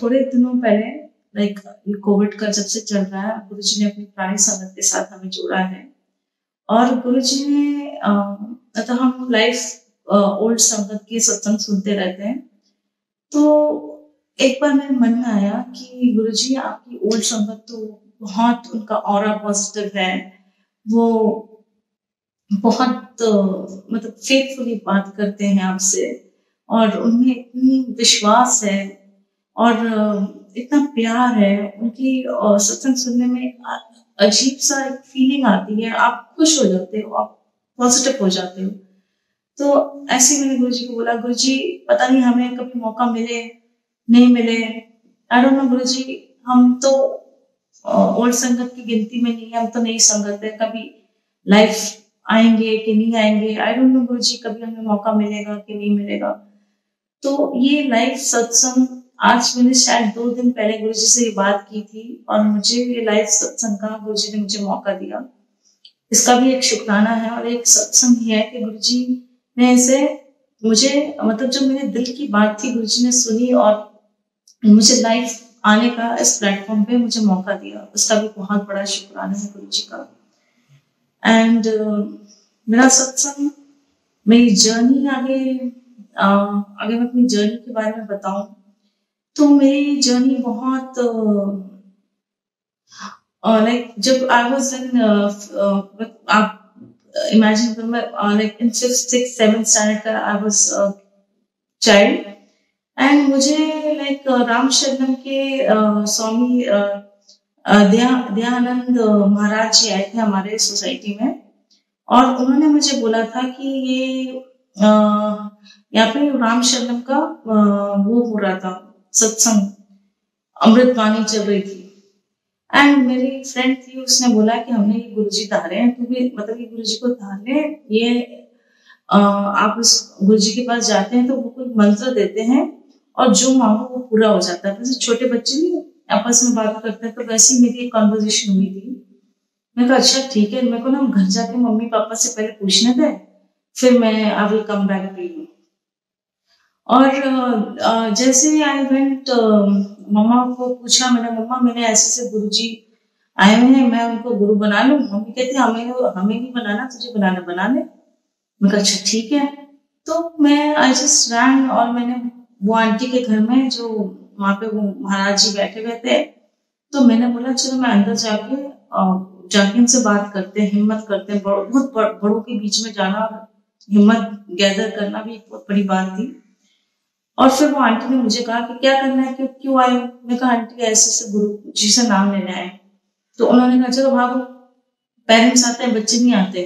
थोड़े दिनों पहले लाइक ये कोविड का जब से चल रहा है, गुरुजी ने अपनी पुरानी संगत के साथ हमें जोड़ा है। और गुरुजी ने मतलब हम लाइफ ओल्ड संगत के सत्संग सुनते रहते हैं। तो एक बार मेरे मन में आया कि गुरुजी आपकी ओल्ड संगत तो बहुत, उनका ऑरा पॉजिटिव है, वो बहुत मतलब फेथफुली बात करते हैं आपसे, और उनमें इतनी विश्वास है और इतना प्यार है। उनकी सत्संग सुनने में एक अजीब सा एक फीलिंग आती है, आप खुश हो जाते हो, आप पॉजिटिव हो जाते हो। तो ऐसे मैंने गुरुजी को बोला, गुरुजी पता नहीं हमें कभी मौका मिले नहीं मिले, आई डोंट नो गुरुजी, हम तो ओल्ड संगत की गिनती में नहीं है, हम तो नई संगत है, कभी लाइफ आएंगे कि नहीं आएंगे, आई डोंट नो गुरुजी, कभी हमें मौका मिलेगा कि नहीं मिलेगा। तो ये लाइव सत्संग, आज मैंने शायद 2 दिन पहले गुरुजी से ये बात की थी, और मुझे ये लाइव सत्संग का गुरुजी ने मुझे मौका दिया। इसका भी एक शुक्राना है और एक सत्संग ही है कि गुरुजी ने इसे मुझे, मतलब जो मेरे दिल की बात थी, गुरुजी ने सुनी और मुझे लाइव आने का इस प्लेटफॉर्म पे मुझे मौका दिया। उसका भी बहुत बड़ा शुक्राना है गुरुजी का। एंड मेरा सत्संग, मेरी जर्नी आगे, अगर मैं अपनी जर्नी के बारे में बताऊं तो मेरी जर्नी बहुत लाइक जब आई वाज इन, आप इमेजिन करो, मैं like in 5th 6th 7th standard का आई वाज चाइल्ड, एंड मुझे लाइक राम शरणम के स्वामी दयानंद महाराज जी आए थे हमारे सोसाइटी में, और उन्होंने मुझे बोला था कि ये यहाँ पे राम शरणम का वो हो रहा था सत्संग, अमृतवाणी चल रही थी। एंड मेरी फ्रेंड थी, उसने बोला कि हमने ये गुरुजी धारे हैं, तू भी मतलब ये गुरुजी को धार ले, ये आप इस गुरुजी के पास जाते हैं तो वो कोई मंत्र देते हैं और जो मांगो वो पूरा हो जाता है। जैसे छोटे बच्चे नहीं आपस में बात करते हैं, तो वैसी मेरी एक कॉन्वर्जेशन हुई थी। मैं कहा अच्छा ठीक है, मेरे को ना घर जाके मम्मी पापा से पहले पूछने दे, फिर मैं I will come back to you. और जैसे आई वेंट, मम्मा को पूछा मैंने, मम्मा मैंने ऐसे से गुरुजी आए हुए हैं, मैं उनको गुरु बना लूं? मम्मी कहती हमें नहीं बनाना, तुझे बनाना बना ले। मैं कहा अच्छा ठीक है। तो मैं आई जस्ट रैन, और मैंने वो आंटी के घर में, जो वहां पे वो महाराज जी बैठे हुए थे, तो मैंने बोला चलो मैं अंदर जाके इनसे बात करते हैं, हिम्मत करते हैं। बहुत बड़ों के बीच में जाना, हिम्मत गैदर करना भी एक बहुत बड़ी बात थी। और फिर वो आंटी ने मुझे कहा कि क्या करना है, क्यों आए हो? मैं कहा आंटी ऐसे से गुरु जी से नाम लेने आए। तो उन्होंने कहा चलो भागो, पेरेंट्स आते हैं, बच्चे नहीं आते,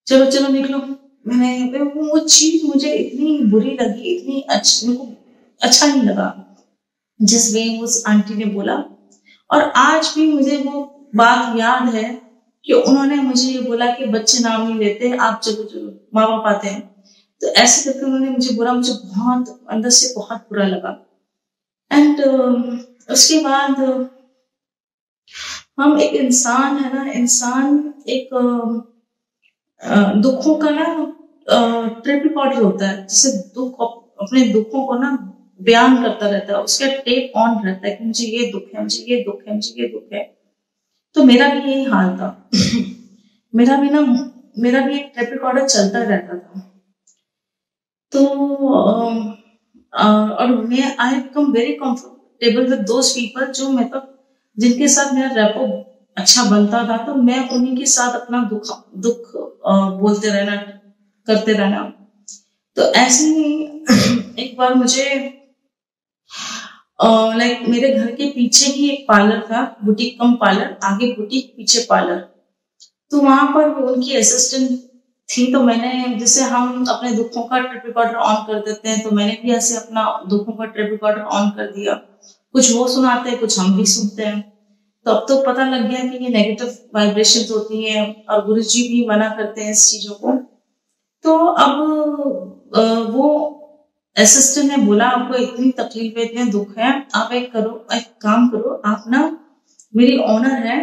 चलो चलो निकलो। मैंने वो चीज मुझे इतनी बुरी लगी, इतनी अच्छी, मेरे को अच्छा नहीं लगा जिस वे उस आंटी ने बोला। और आज भी मुझे वो बात याद है कि उन्होंने मुझे ये बोला कि बच्चे नाम नहीं लेते, आप चलो चलो, माँ बाप आते हैं। तो ऐसे करके उन्होंने मुझे बोला, मुझे बहुत अंदर से बहुत बुरा लगा। एंड उसके बाद हम एक इंसान है ना, इंसान एक दुखों का ना ट्रेप रिकॉर्डर होता है, जैसे दुख, अपने दुखों को ना बयान करता रहता है, उसका टेप ऑन रहता है कि मुझे ये दुख है, मुझे ये दुख है, मुझे ये दुख है। तो मेरा भी यही हाल था। मेरा भी एक टेप रिकॉर्डर चलता रहता था। तो और मैं I have become very comfortable with those people, जो मतलब जिनके साथ मेरा रैपो अच्छा बनता था, तो मैं उन्हीं के साथ अपना दुख बोलते रहना, करते रहना। तो ऐसे ही एक बार मुझे लाइक मेरे घर के पीछे ही एक पार्लर था, बुटीक कम पार्लर, आगे बुटीक पीछे पार्लर। तो वहां पर उनकी असिस्टेंट थी, तो मैंने, जैसे हम अपने दुखों का ट्रिप रिकॉर्डर ऑन कर देते हैं, तो मैंने भी ऐसे अपना दुखों का ट्रिप रिकॉर्डर ऑन कर दिया। कुछ वो सुनाते हैं, कुछ हम भी सुनते हैं। तो अब तो पता लग गया कि ये नेगेटिव वाइब्रेशंस होती हैं, और गुरुजी भी मना करते हैं इस चीजों को। तो अब वो असिस्टेंट ने बोला आपको इतनी तकलीफ है, इतने दुख है, आप एक काम करो, आप ना, मेरी ऑनर है,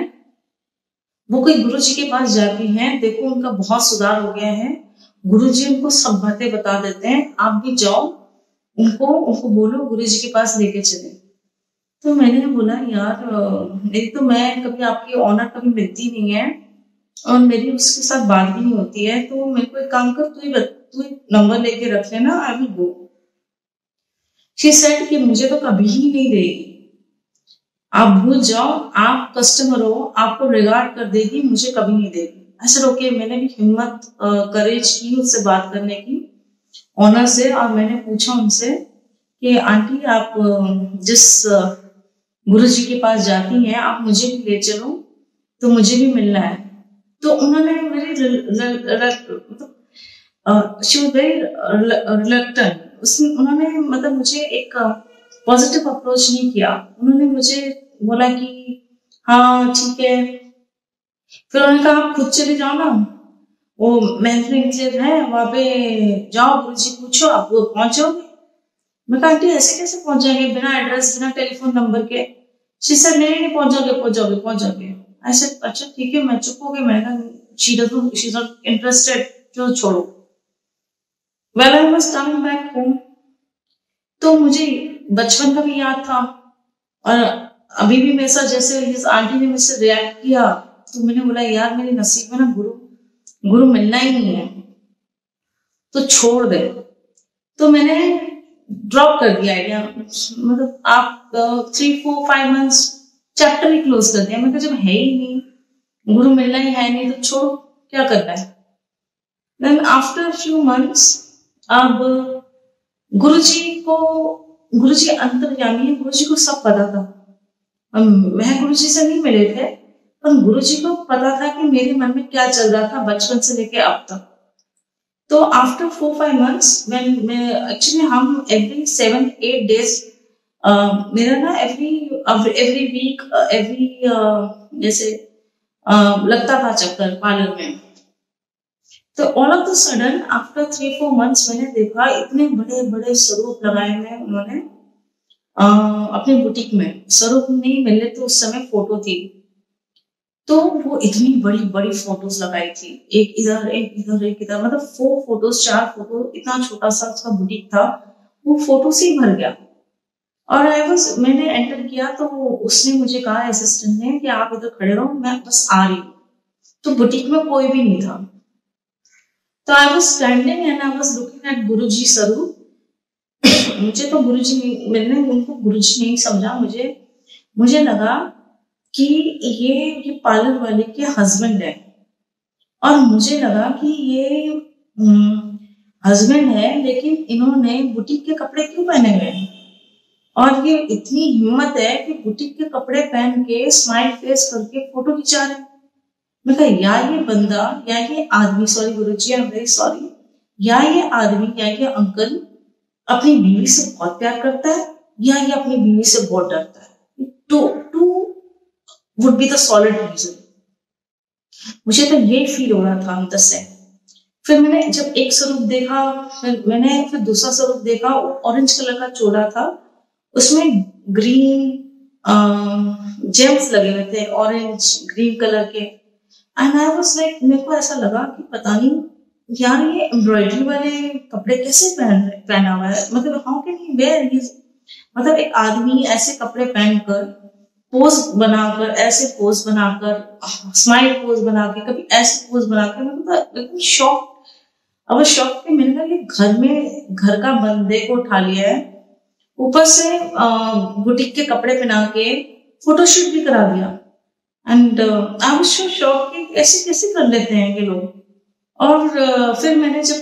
वो कोई गुरुजी के पास जाती हैं, देखो उनका बहुत सुधार हो गया है, गुरुजी उनको सब बातें बता देते हैं, आप भी जाओ, उनको बोलो गुरुजी के पास लेके चले। तो मैंने बोला यार मेरी तो, मैं कभी आपकी ऑनर कभी मिलती नहीं है और मेरी उसके साथ बात भी नहीं होती है, तो मेरे को एक काम कर, तू ही नंबर लेके रख लेना, I will go. She said कि मुझे तो कभी ही नहीं देगी, आप भूल जाओ, आप कस्टमर हो, आपको रिगार्ड कर देगी, मुझे कभी नहीं देगी। ऐसा ओके, मैंने भी हिम्मत करेज की उससे बात करने की, ऑनर से, और मैंने पूछा उनसे कि आंटी आप जिस गुरु जी के पास जाती हैं, आप मुझे भी ले चलो, तो मुझे भी मिलना है। तो उन्होंने मेरी शी वाज वेरी रिलक्टेंट, उसने उन्होंने मतलब मुझे एक पॉजिटिव अप्रोच नहीं किया। उन्होंने मुझे बोला कि हाँ ठीक है, फिर उन्होंने कहा आप खुद चले जाओ ना, वो महफिल इंक्लेव है वहां पे, जाओ गुरु जी पूछो, आप वो पहुंच जाओगे। मैं कहा आंटी ऐसे कैसे पहुंच जाएंगे बिना एड्रेस बिना टेलीफोन नंबर के? शी सेड नहीं नहीं, पहुंच जाओगे पहुंच जाओगे पहुंच जाओगे। ऐसे अच्छा ठीक है, मैं चुप हो गई, मैंने कहा शी इज नॉट इंटरेस्टेड, जो छोड़ो। Well I was coming back home, तो मुझे बचपन का भी याद था, और अभी भी मेरे साथ जैसे इस आंटी ने मुझसे रिएक्ट किया, तो मैंने बोला यार मेरे नसीब में ना गुरु गुरु मिलना ही नहीं है, तो छोड़ दे। तो मैंने ड्रॉप कर दिया आइडिया, मतलब आप 3 4 5 मंथ्स चैप्टर ही क्लोज कर दिया। मैं कहा जब है ही नहीं, गुरु मिलना ही है नहीं, तो छोड़ो, क्या करना है। देन आफ्टर फ्यू मंथ्स, अब गुरु जी अंतर्यामी है, गुरु जी को सब पता था। मैं गुरु जी से नहीं मिले थे, पर गुरु जी को पता था कि मेरे मन में क्या चल रहा था बचपन से लेके अब तक। तो आफ्टर 4 5 मंथ्स व्हेन एक्चुअली हम एवरी 7 8 डेज, मेरा ना एवरी वीक एवरी जैसे लगता था चक्कर पार्लर में। तो all of the sudden after 3 4 months मैंने देखा इतने बड़े बड़े स्वरूप लगाए हैं उन्होंने अपने बुटीक में। स्वरूप नहीं मिले तो उस समय फोटो थी, तो वो इतनी बड़ी बड़ी फोटोज लगाई थी, एक इधर एक इधर एक इधर, मतलब 4 फोटोज 4 फोटो, इतना छोटा सा उसका बुटीक था, वो फोटो से ही भर गया। और मैंने एंटर किया तो उसने मुझे कहा असिस्टेंट ने कि आप इधर खड़े रहो, मैं बस आ रही हूँ। तो बुटीक में कोई भी नहीं था, तो I was standing and I was looking at Guruji Swaroop. मुझे तो गुरुजी, मैंने उनको गुरुजी नहीं समझा, मुझे लगा कि ये पार्लर वाले के हस्बैंड है, और मुझे लगा कि ये हस्बैंड है, लेकिन इन्होंने बुटीक के कपड़े क्यों पहने हुए हैं, और ये इतनी हिम्मत है कि बुटीक के कपड़े पहन के स्माइल फेस करके फोटो खिंचा रहे हैं। मैं कहा या ये बंदा या ये आदमी, sorry Guruji I am very sorry, या ये आदमी या ये अंकल अपनी बीवी से बहुत प्यार करता है, या ये अपनी बीवी से बहुत डरता है। To would be the solid reason. मुझे तो ये फील हो रहा था अंदर से। फिर मैंने जब एक स्वरूप देखा, फिर दूसरा स्वरूप देखा, वो ऑरेंज कलर का चोला था, उसमें ग्रीन जेम्स लगे हुए थे, ऑरेंज ग्रीन कलर के। एंड आई वाज लाइक, मेरे को ऐसा लगा कि पता नहीं यार ये एम्ब्रॉयडरी वाले कपड़े कैसे पहना हुआ है, मतलब how can he wear his, मतलब एक आदमी ऐसे कपड़े पहनकर पोज बनाकर, ऐसे पोज बनाकर, स्माइल पोज बना के, कभी ऐसे पोज बनाकर, मैं एकदम शॉक। अब शॉक के मैंने कहा ये घर का बंदे को उठा लिया है, ऊपर से बुटीक के कपड़े पहना के फोटोशूट भी करा दिया। And I was so shock कि ऐसे कैसे कर लेते हैं ये लोग। और फिर मैंने जब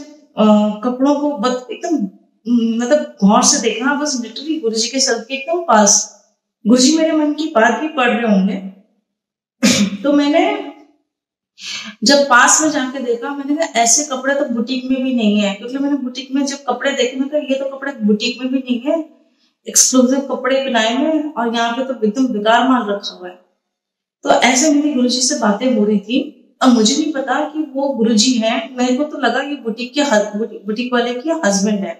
कपड़ों को एकदम मतलब गौर से देखा, बस लिटरली गुरुजी के सर के एकदम पास, गुरुजी मेरे मन की बात भी पढ़ रहे होंगे। तो मैंने जब पास में जाके देखा, मैंने कहा ऐसे कपड़े तो बुटीक में भी नहीं है, क्योंकि मैंने बुटीक में जब कपड़े देखे, मैं कहा ये तो कपड़े बुटीक में भी नहीं है, एक्सक्लूसिव कपड़े पहनाए हुए, और यहाँ पे तो एकदम बेकार माल रखा हुआ है। तो ऐसे मेरी गुरुजी से बातें हो रही थी, अब मुझे नहीं पता कि वो गुरुजी हैं, मेरे को तो लगा कि बुटीक वाले के हस्बैंड है।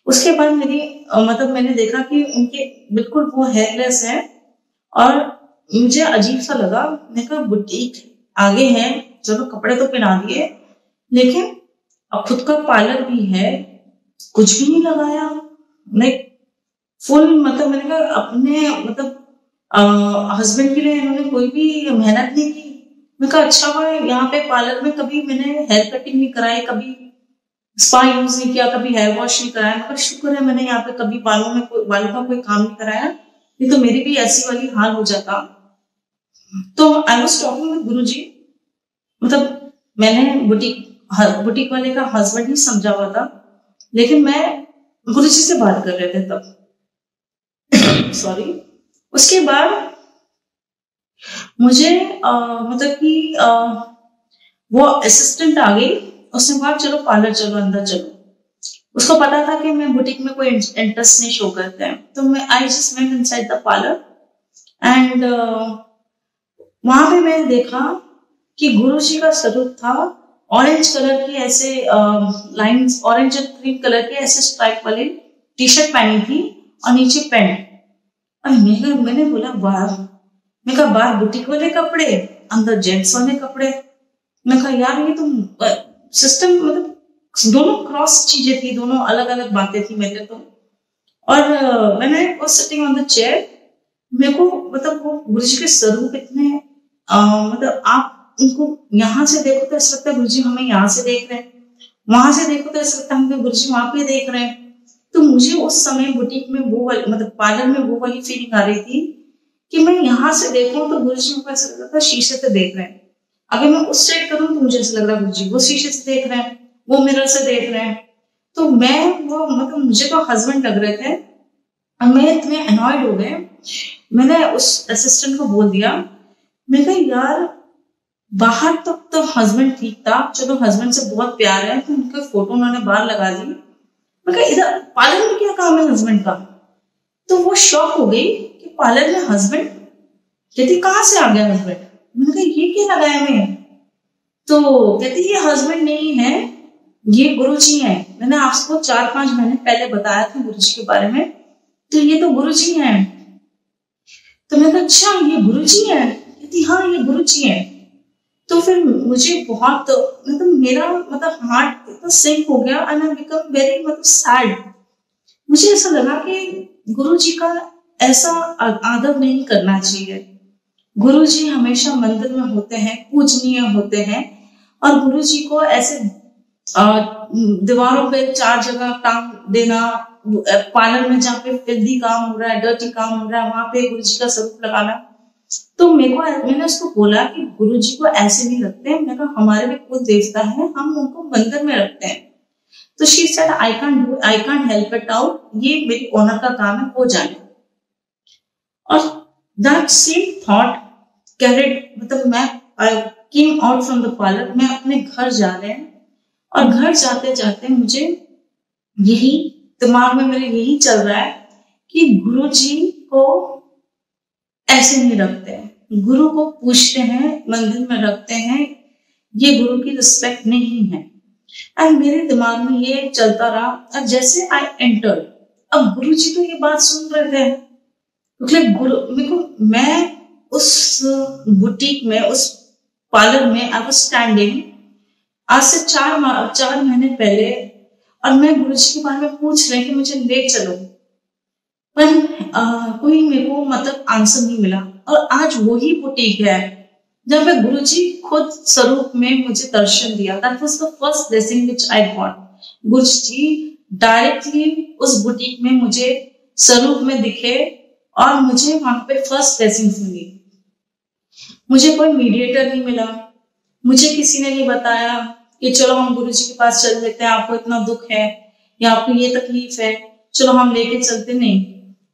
उसके बाद मतलब मैंने देखा कि उनके बिल्कुल वो हेयरलेस है, और मुझे अजीब सा लगा। मैंने कहा बुटीक आगे है, चलो कपड़े तो पहना दिए, लेकिन अब खुद का पार्लर भी है, कुछ भी नहीं लगाया। मैं फुल, मतलब मैंने कहा अपने मतलब हस्बैंड के लिए इन्होंने कोई भी मेहनत नहीं की। मैं कहा अच्छा हुआ यहाँ पे पार्लर में कभी मैंने हेयर कटिंग नहीं कराई, कभी स्पा यूज नहीं किया, कभी हेयर वॉश नहीं कराया। मैं कहा शुक्र है मैंने यहाँ पे कभी बालों का कोई काम नहीं कराया, नहीं तो मेरी भी ऐसी वाली हाल हो जाता। तो आई वॉज टॉकिंग विद गुरु जी, मतलब मैंने बुटीक वाले का हस्बैंड ही समझा हुआ था, लेकिन मैं गुरु जी से बात कर रहे थे तब। सॉरी। उसके बाद मुझे मतलब कि वो असिस्टेंट आ गई, उसने कहा चलो पार्लर चलो, अंदर चलो। उसको पता था कि मैं बुटीक में कोई इंटरेस्ट नहीं शो करते हैं, तो मैं I just went inside the parlour and वहां पे मैंने देखा कि गुरुजी का स्वरूप था। ऑरेंज कलर की ऐसे लाइंस, ऑरेंज और क्रीम कलर के ऐसे स्ट्राइप वाले टी शर्ट पहनी थी और नीचे पैंट। और मैंने बोला वाह, मैं कहा बाहर बुटीक वाले कपड़े, अंदर जेंट्स वाले कपड़े। मैं कहा यार ये तो सिस्टम, मतलब दोनों क्रॉस चीजें थी, दोनों अलग अलग बातें थी मेरे तो। और मैंने वो सिटिंग ऑन द चेयर, मेरे को मतलब वो गुरुजी के स्वरूप इतने मतलब आप उनको यहाँ से देखो तो ऐसा लगता है गुरुजी हमें यहाँ से देख रहे हैं, वहां से देखो तो ऐसा लगता है हमें गुरुजी वहां पे देख रहे हैं। तो मुझे उस समय बुटीक में वो वाली, मतलब पार्लर में वो वाली फीलिंग आ रही थी कि मैं यहाँ से देखूं तो गुरुजी मुझे ऐसा लगता था शीशे से देख रहे हैं। अगर मैं उस साइड करूं तो मुझे ऐसा लग रहा है गुरुजी वो शीशे से देख रहे हैं, वो मिरर से देख रहे हैं। तो मैं वो मतलब मुझे तो हस्बैंड लग रहे थे और मैं इतने अनॉयड हो गए। मैंने उस असिस्टेंट को बोल दिया, मैं कहा यार बाहर तक तो हस्बैंड ठीक था, चलो हस्बैंड से बहुत प्यार है, तो उनके फोटो उन्होंने बाहर लगा दी। मैं कहा इधर पार्लर में क्या काम है हस्बैंड का? तो वो शॉक हो गई कि पार्लर में हस्बैंड, कहती कहाँ से आ गया हस्बैंड? मैंने कहा ये क्या लगाया मैं? तो कहती ये हस्बैंड नहीं है, ये गुरुजी हैं। मैंने आपको 4-5 महीने पहले बताया था गुरुजी के बारे में, तो ये तो गुरुजी हैं। तो मैंने कहा अच्छा ये गुरुजी हैं? कहती हाँ ये गुरुजी हैं। तो फिर मुझे बहुत मतलब मेरा मतलब हार्ट इतना सिंक हो गया एंड आई बिकम वेरी मतलब सैड। मुझे ऐसा लगा कि गुरुजी का ऐसा आदर नहीं करना चाहिए। गुरुजी हमेशा मंदिर में होते हैं, पूजनीय होते हैं, और गुरुजी को ऐसे दीवारों पे 4 जगह टांग देना, पार्लर में जहाँ पे फिल्दी काम हो रहा है, डर्टी काम हो रहा है, वहां पे गुरुजी का स्वरूप लगाना। तो मैंने उसको बोला कि गुरुजी को ऐसे नहीं रखते हैं। मैंने कहा हमारे भी कुल देवता है, हम उनको मंदिर में रखते हैं। तो she said I can't help it out, ये मेरी ओनर का काम है, वो जाने। और दैट सेम थॉट कैरिड, मतलब मैं I came out from the parlour, मैं अपने घर जा रहे हैं और घर जाते जाते मुझे यही दिमाग में मेरे यही चल रहा है कि गुरुजी को ऐसे नहीं रखते हैं, गुरु को पूछते हैं, मंदिर में रखते हैं, ये गुरु की रिस्पेक्ट नहीं है। एंड मेरे दिमाग में ये चलता रहा। और जैसे आई एंटर, अब गुरुजी तो ये बात सुन रहे थे, गुरु मैं उस बुटीक में, उस पार्लर में आई वाज स्टैंडिंग आज से 4 महीने पहले, और मैं गुरुजी के बारे में पूछ रहे कि मुझे ले चलो, पर कोई मेरे को मतलब आंसर नहीं मिला। और आज वही बुटीक है जहाँ पे गुरुजी खुद स्वरूप में मुझे दर्शन दिया। That was the first blessing which I got. Guruji directly उस बुटीक में मुझे स्वरूप में दिखे और मुझे वहां पे फर्स्ट ब्लेसिंग मिली। मुझे कोई मीडिएटर नहीं मिला, मुझे किसी ने नहीं बताया कि चलो हम गुरुजी के पास चल देते हैं, आपको इतना दुख है या आपको ये तकलीफ है, चलो हम लेके चलते। नहीं,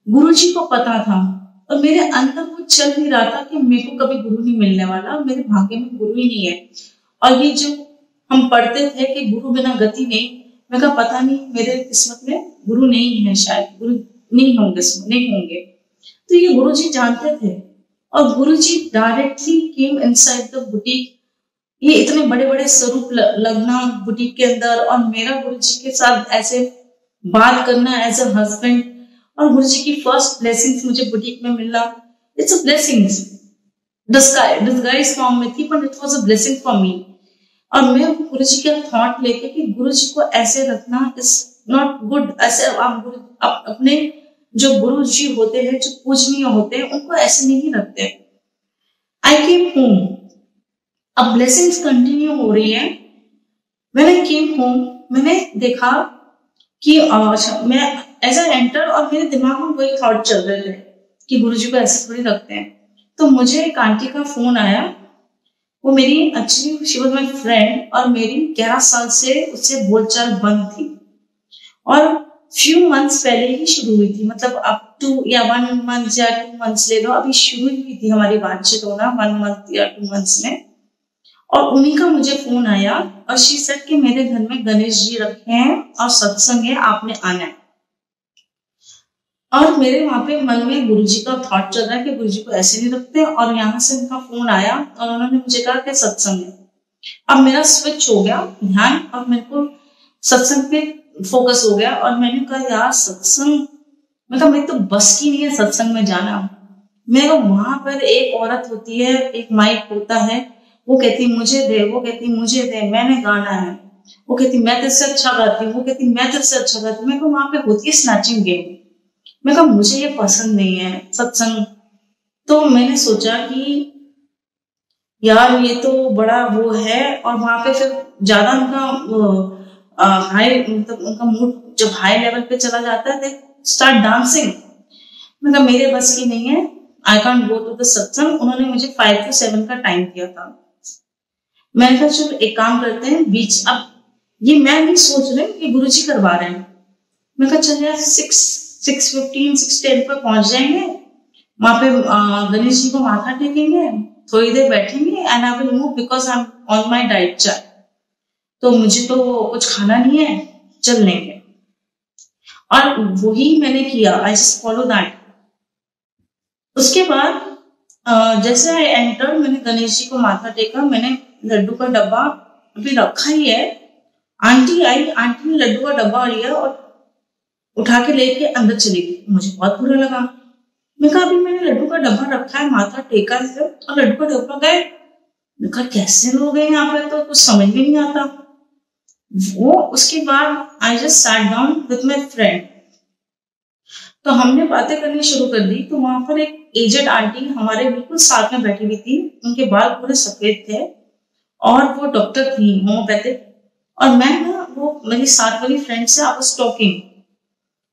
गुरुजी को पता था और मेरे अंदर वो चल नहीं रहा था कि मेरे को कभी गुरु नहीं मिलने वाला, मेरे भाग्य में गुरु ही नहीं है। और ये जो हम पढ़ते थे कि गुरु बिना गति नहीं, मैं कहा पता नहीं मेरे किस्मत में गुरु नहीं है, शायद गुरु नहीं होंगे। तो ये गुरुजी जानते थे और Guruji directly came inside the boutique. ये इतने बड़े बड़े स्वरूप लगना बुटीक के अंदर, और मेरा गुरुजी के साथ ऐसे बात करना एज अ हस्बैंड, और गुरुजी की फर्स्ट ब्लेसिंग्स मुझे बुटीक में मिलना। It's a blessings disguise form में थी, but it was a blessing for me. और मैं गुरुजी का थॉट लेके कि गुरुजी को ऐसे रखना इज नॉट गुड, ऐसे आप अपने जो गुरु जी होते हैं, जो पूजनीय होते हैं, उनको ऐसे नहीं रखते। आई केम होम, अब ब्लेसिंग्स कंटिन्यू हो रही है। व्हेन आई केम होम, मैंने देखा कि मैं एज आई एंटर, और मेरे दिमाग में वही थॉट चल रहे थे कि गुरुजी को ऐसे थोड़ी रखते हैं। तो मुझे एक आंटी का फोन आया, वो मेरी actually she was my friend, और मेरी 11 साल से उससे बोलचाल बंद थी, और फ्यू मंथ्स पहले ही शुरू हुई थी, मतलब अप टू या 1 मंथ या 2 मंथ्स ले लो, अभी शुरू हुई थी हमारी बातचीत होना 1 मंथ या 2 मंथ्स में। और उन्हीं का मुझे फोन आया, और शी सेड कि मेरे घर में गणेश जी रखे हैं और सत्संग है, आपने आना है। और मेरे वहां पे मन में गुरुजी का थॉट चल रहा है कि गुरुजी को ऐसे नहीं रखते, और यहाँ से उनका फोन आया और उन्होंने मुझे कहा कि सत्संग है। अब मेरा स्विच हो गया ध्यान, और मेरे को सत्संग पे फोकस हो गया, और मैंने कहा यार सत्संग, मतलब मेरी तो बस की नहीं है सत्संग में जाना। मेरे को वहां पर एक औरत होती है, एक माइक होता है, वो कहती मुझे दे, वो कहती मुझे दे, मैंने गाना है, वो कहती मैं तेरे से अच्छा गाती हूँ, वो कहती मैं तेरे से अच्छा गाती हूँ। मेरे को वहां पे होती है स्नैचिंग गेम। मैं कहा मुझे ये पसंद नहीं है सत्संग। तो मैंने सोचा कि यार ये तो बड़ा वो है, और वहां पे फिर ज्यादा उनका हाई, मतलब उनका मूड जब हाई लेवल पे चला जाता है, स्टार्ट डांसिंग। मतलब मेरे बस की नहीं है, I can't go to the satsang. उन्होंने मुझे 5 to 7 का टाइम दिया था। मैंने कहा चलो एक काम करते हैं बीच, अब ये मैं नहीं सोच रही कि गुरुजी करवा रहे हैं। मैं कहा चल यार 6:15 6:10 पर पहुंच जाएंगे, वहां पे गणेश जी को माथा टेकेंगे, थोड़ी देर बैठेंगे, and I will move because I M on my diet chart, तो मुझे तो कुछ खाना नहीं है, चल लेंगे। और वही मैंने किया, आई जस्ट फॉलो दैट। उसके बाद जैसे आई एंटर, मैंने गणेश जी को माथा टेका, मैंने लड्डू का डब्बा अभी रखा ही है, आंटी आई, आंटी ने लड्डू का डब्बा लिया और उठा के लेके अंदर चली गई। मुझे बहुत बुरा लगा। मैं कहा अभी मैंने लड्डू का डब्बा रखा है, माथा टेका है, और लड्डू का डब्बा गए। मैं कहा कैसे लोग हैं यहाँ पे, तो कुछ समझ में नहीं आता। वो उसके बाद I just sat down with my friend, तो हमने बातें करनी शुरू कर दी। तो वहां पर एक एजेड आंटी हमारे बिल्कुल साथ में बैठी हुई थी, उनके बाल पूरे सफेद थे, और वो डॉक्टर थी होम्योपैथिक, और मैं ना वो मेरी साथ वाली फ्रेंड से आई वाज टॉकिंग,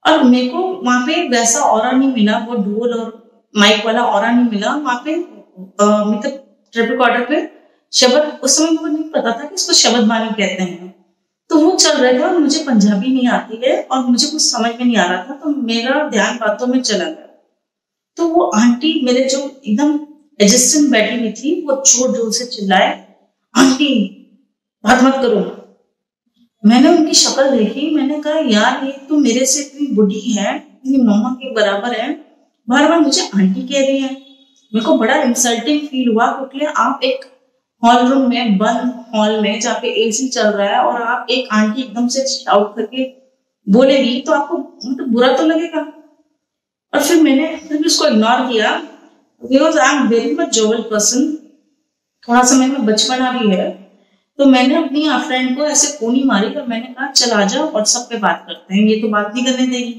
और मेरे को वहां पे वैसा ऑरा नहीं मिला, वो ढोल और माइक वाला ऑरा नहीं मिला वहां पे। मतलब ट्रिप रिकॉर्डर पे शब्द, उस समय मुझे नहीं पता था कि इसको शब्द बानी कहते हैं, तो वो चल रहा था, और मुझे पंजाबी नहीं आती है और मुझे कुछ समझ में नहीं आ रहा था, तो मेरा ध्यान बातों में चला गया। तो वो आंटी मेरे जो एकदम एडजस्टेंट बैठी हुई थी, वो जोर जोर से चिल्लाए, आंटी बात मत करो। मैंने उनकी शक्ल देखी, मैंने कहा यार ये तो मेरे से इतनी बुढ़ी है, इतनी मम्मा के बराबर है, बार बार मुझे आंटी कह रही है। मेरे को बड़ा इंसल्टिंग फील हुआ, क्योंकि आप एक हॉल रूम में, बंद हॉल में जहाँ पे एसी चल रहा है, और आप एक आंटी एकदम से शाउट करके बोलेगी, तो आपको मतलब बुरा तो लगेगा। और फिर मैंने फिर भी उसको इग्नोर किया, because I am very much jovial person, थोड़ा सा मेरे में बचपना भी है। तो मैंने अपनी फ्रेंड को ऐसे कोनी मारी, और मैंने कहा चल आ जाओ व्हाट्सएप पे बात करते हैं, ये तो बात नहीं करने देगी।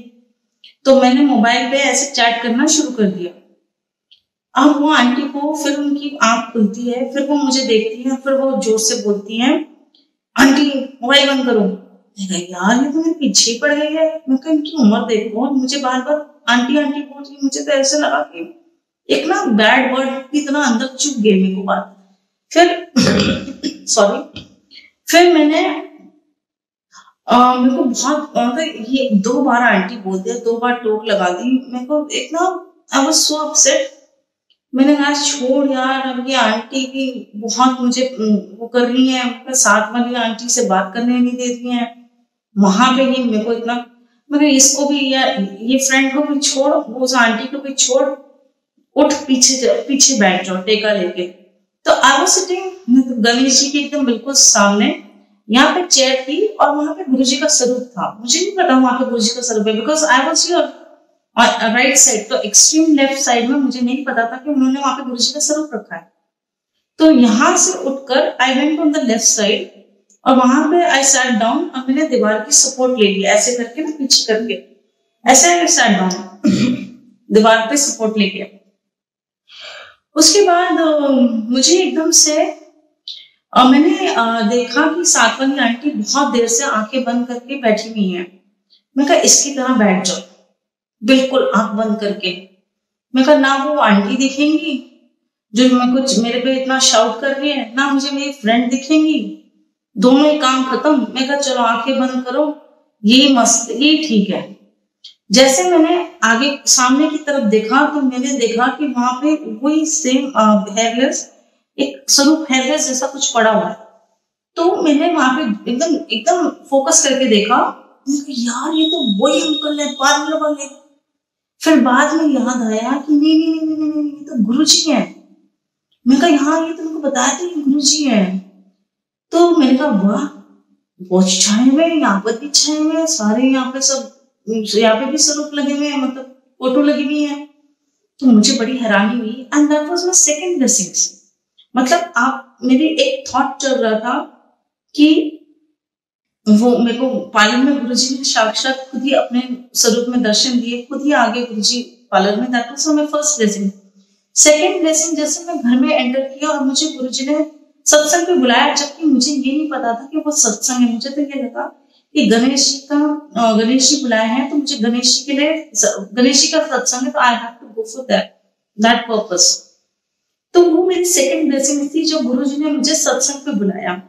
तो मैंने मोबाइल पे ऐसे चैट करना शुरू कर दिया। अब वो आंटी को फिर उनकी आंख खुलती है, फिर वो मुझे देखती है, फिर वो जोर से बोलती है, आंटी मोबाइल बंद करो। यार ये तो मेरे पीछे पड़ गई है। मैं कहा इनकी उम्र देखो, और मुझे बार बार आंटी आंटी बोल रही। मुझे तो ऐसे लगा कि एक ना बैड वर्ड की तरह अंदर चुप गई मेरे को बात। फिर सॉरी, फिर मैंने मेरे को बहुत ये 2 बार आंटी बोल दिया, 2 बार टोक लगा दी। मेरे को एक ना आई वाज सो अपसेट। मैंने कहा छोड़ यार, अब ये आंटी की बहुत मुझे वो कर रही है, साथ वाली आंटी से बात करने नहीं दे रही है, वहां पे ही मेरे को इतना, मगर इसको भी यार, ये फ्रेंड को भी छोड़, वो उस आंटी को भी छोड़, उठ पीछे पीछे बैठ जाओ टेका लेके। तो I was sitting Ganesh ji के एकदम बिल्कुल सामने, यहाँ पे चेयर थी, और वहां पे गुरुजी का स्वरूप था। मुझे नहीं पता वहां पे गुरुजी का स्वरूप है, because I was here right side, तो एक्सट्रीम लेफ्ट साइड में मुझे नहीं पता था कि उन्होंने वहां पे गुरुजी का स्वरूप रखा है। तो यहाँ से उठकर I went on the left side, और वहां पे आई सैट डाउन, और मैंने दीवार की सपोर्ट ले लिया ऐसे करके ना, पीछे करके। ऐसे सैट डाउन दीवार पे सपोर्ट लेके। उसके बाद मुझे एकदम से मैंने देखा कि साथ वाली आंटी बहुत देर से आंखें बंद करके बैठी हुई है। मैं कहा इसकी तरह बैठ जाओ, बिल्कुल आंख बंद करके। मैं कहा ना वो आंटी दिखेंगी जो मैं कुछ मेरे पे इतना शाउट कर रही है, ना मुझे मेरी फ्रेंड दिखेंगी, दोनों ही काम खत्म। मैं कहा चलो आंखें बंद करो, ये मस्त, ये ठीक है। जैसे मैंने आगे सामने की तरफ देखा तो मैंने देखा कि वहां पे वही सेम हेयरलेस, एक स्वरूप हेयरलेस जैसा कुछ पड़ा हुआ है। तो मैंने वहां पे एकदम एकदम फोकस करके देखा, यार ये तो वही अंकल है पार्लर वाले। फिर बाद में याद आया कि नहीं नहीं नहीं नहीं नहीं, ये तो गुरुजी है। मैं कहा हाँ ये तुमको बताया था ये गुरुजी है। तो मैंने कहा वाह, वॉच छाए हुए, यहाँ पर भी छाए हुए, सारे यहाँ पे सब, यहाँ पे भी स्वरूप लगे हुए हैं, मतलब फोटो लगी हुई है। तो मुझे बड़ी हैरानी हुई and that was my second blessings. मतलब आप मेरे एक थॉट चल रहा था कि वो मेरे को पार्लर में गुरुजी ने साक्षात खुद ही अपने स्वरूप में दर्शन दिए, खुद ही आगे गुरुजी पार्लर में। That was my first blessing. Second blessing, जैसे मैं घर में एंटर किया और मुझे गुरुजी ने सत्संग पे बुलाया, जबकि मुझे ये नहीं पता था कि वो सत्संग है। मुझे तो ये लगा कि गणेश जी बुलाए हैं, तो मुझे गणेश जी के लिए, गणेश जी का सत्संग है तो I have to go for that purpose. तो वो मेरी सेकंड ब्लेसिंग थी जो गुरुजी ने मुझे सत्संग पे बुलाया।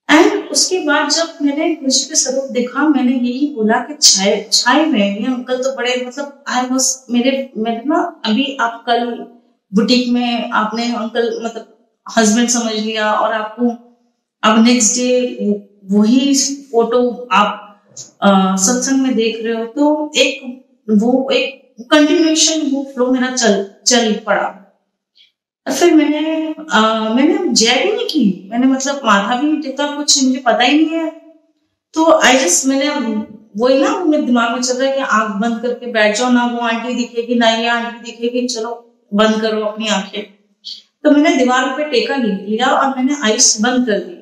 एंड उसके बाद जब मैंने गुरुजी के स्वरूप देखा, मैंने यही बोला कि छाए में ये अंकल तो बड़े, मतलब आई वाज, मेरे ना अभी आप कल बुटीक में आपने अंकल मतलब हस्बैंड समझ लिया और आपको अब नेक्स्ट डे वही फोटो आप सत्संग में देख रहे हो, तो एक कंटिन्यूएशन वो फ्लो मेरा चल पड़ा। और फिर मैंने जय भी नहीं की, मैंने मतलब माथा भी नहीं टेका, कुछ मुझे पता ही नहीं है। तो आई जस्ट, मैंने वही ना मेरे दिमाग में चल रहा है कि आंख बंद करके बैठ जाओ, ना वो आंटी दिखेगी ना ये आंटी दिखेगी, चलो बंद करो अपनी आंखें। तो मैंने दीवार पे टेका लिया और मैंने आईज बंद कर दी,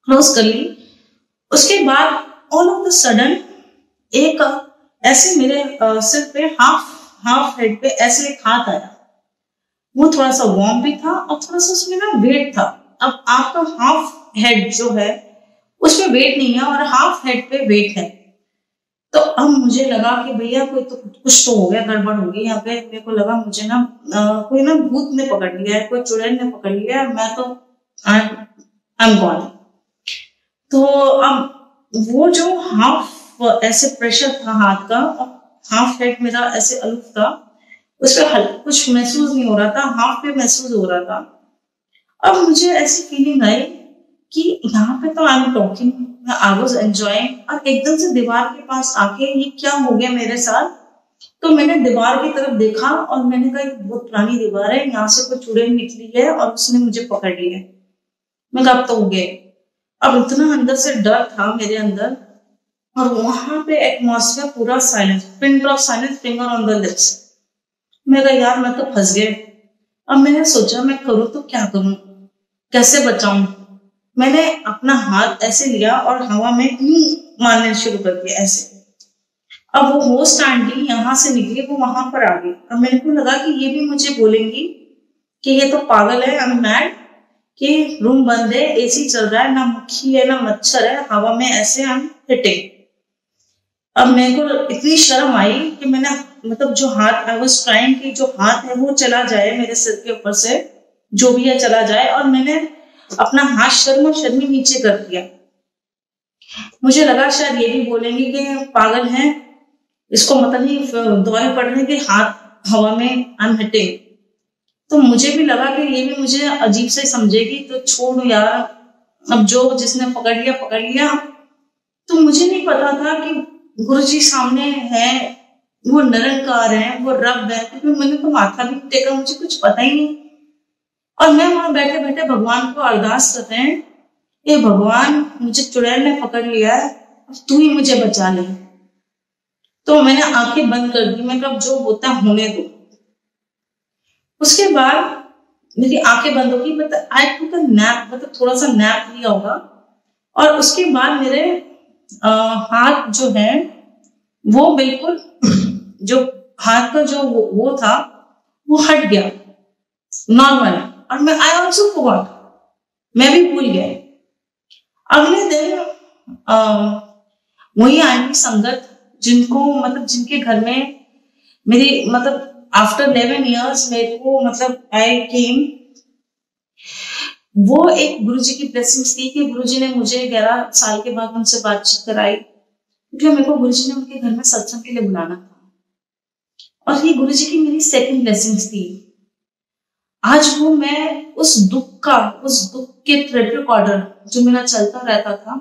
क्लोज कर ली। उसके बाद ऑल ऑफ द सडन एक ऐसे मेरे सिर पे हाफ हेड पे ऐसे एक हाथ आया। वो थोड़ा सा वार्म भी था और थोड़ा सा उसमें ना वेट था। अब आपका हाफ हेड जो है उसमें वेट नहीं है और हाफ हेड पे वेट है। तो अब मुझे लगा कि भैया कोई तो कुछ तो हो गया, गड़बड़ हो गई यहाँ पे। मेरे को लगा मुझे ना कोई ना भूत ने पकड़ लिया है, कोई चुड़ैल ने पकड़ लिया है, मैं तो आई एम गॉन। तो अब वो जो हाफ ऐसे प्रेशर था हाथ का, हाफ हेड मेरा ऐसे अलूफ था, उस पर कुछ महसूस नहीं हो रहा था, हाफ पे महसूस हो रहा था। अब मुझे ऐसी फीलिंग आई कि यहाँ पे तो I am talking, I was enjoying, और एकदम से दीवार के पास आके ये क्या हो गया मेरे साथ। तो मैंने दीवार की तरफ देखा और मैंने कहा बहुत पुरानी दीवार है, यहाँ से कोई चुड़ैल निकली है और उसने मुझे पकड़ लिया है। मैं कहा अब तो हो गए। अब इतना अंदर से डर था मेरे अंदर, और वहां पे एटमॉस्फेयर पूरा silence, pin drop silence, finger on the lips. मैं कहा यार मैं तो फंस गए। अब मैंने सोचा मैं करूँ तो क्या करूं, कैसे बचाऊं। मैंने अपना हाथ ऐसे लिया और हवा में मारने शुरू कर दिया ऐसे। अब वो होस्ट आंटी यहाँ से निकली, वो वहां पर आ गई। अब मेरे को लगा कि ये भी मुझे बोलेंगी कि ये तो पागल है, आई एम मैड, कि रूम बंद है, एसी चल रहा है, ना मक्खी है ना मच्छर है, हवा में ऐसे आई एम हिटिंग। अब मेरे को इतनी शर्म आई कि मैंने मतलब जो हाथ, आई वाज ट्राइंग कि जो हाथ है वो चला जाए मेरे सिर के ऊपर से, जो भी है चला जाए, और मैंने अपना हाथ शर्मी नीचे कर दिया। मुझे लगा शायद ये भी बोलेंगे कि पागल है, इसको मतलब नहीं दौरे पड़ रहे कि हाथ हवा में आई एम हिटिंग। तो मुझे भी लगा कि ये भी मुझे अजीब से समझेगी, तो छोड़ यार, अब जो जिसने पकड़ लिया। तो मुझे नहीं पता था कि गुरुजी सामने है, वो निरंकार है, वो रब है, क्योंकि मैंने तो माथा भी नहीं टेका, मुझे कुछ पता ही नहीं। और मैं वहां बैठे बैठे भगवान को अरदास कर रहे हैं, ये भगवान मुझे चुड़ैल ने पकड़ लिया है, अब तू ही मुझे बचा ले। तो मैंने आंखें बंद कर दी, मैं कब जो होता होने दो। उसके बाद मेरी आंखें बंद होगी, मतलब आई टुक अ नैप, मतलब थोड़ा सा नैप लिया होगा। और उसके बाद मेरे हाथ जो है वो बिल्कुल जो हाथ का जो वो था वो हट गया नॉर्मल। और मैं आई ऑल्सो फॉरगॉट, मैं भी भूल गया। अगले दिन वही आंटी संगत जिनको मतलब जिनके घर में मेरी मतलब आफ्टर 11 years मेरे को मतलब आई केम, वो एक गुरुजी की ब्लेसिंग्स थी कि गुरुजी ने मुझे 11 साल के बाद उनसे बातचीत कराई, क्योंकि मेरे को गुरुजी ने उनके घर में सत्संग के लिए बुलाना था। और ये गुरुजी की मेरी सेकंड ब्लेसिंग्स थी। आज वो मैं उस दुख के ट्रेप रिकॉर्डर जो मेरा चलता रहता था,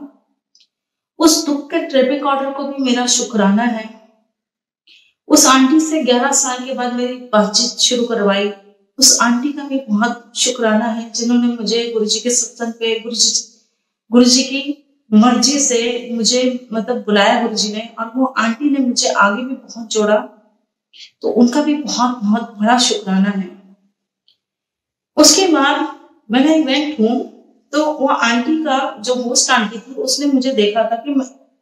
उस दुख के ट्रेप रिकॉर्डर को भी मेरा शुक्राना है। उस आंटी से 11 साल के बाद मेरी बातचीत शुरू करवाई, उस आंटी का भी बहुत शुक्राना है जिन्होंने मुझे गुरुजी के सत्संग पे गुरुजी की मर्जी से मुझे मतलब बुलाया गुरुजी ने, और वो आंटी ने मुझे आगे भी बहुत जोड़ा, तो उनका भी बहुत बहुत बड़ा शुक्राना है। उसके बाद मैंने इवेंट हूँ तो वो आंटी का जो होस्ट आंटी थी उसने मुझे देखा था कि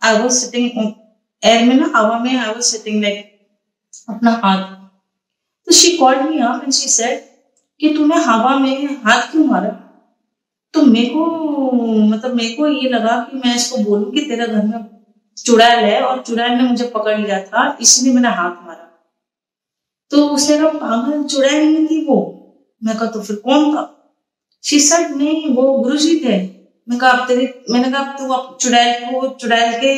आई वाज सिटिंग एयर में ना, हवा में आई वाज सिटिंग लाइक अपना हाथ, तो she called me up and she said कि तूने हवा में हाथ क्यों मारा। तो मेरे को ये लगा कि मैं इसको बोलूं कि तेरे घर में चुड़ैल है और चुड़ैल ने मुझे पकड़ लिया था इसलिए मैंने हाथ मारा। तो उसने कहा पागल, चुड़ैल नहीं थी वो। मैं कहा तो फिर कौन था? शी सेड नहीं वो गुरुजी थे। मैंने कहा तू अब चुड़ैल के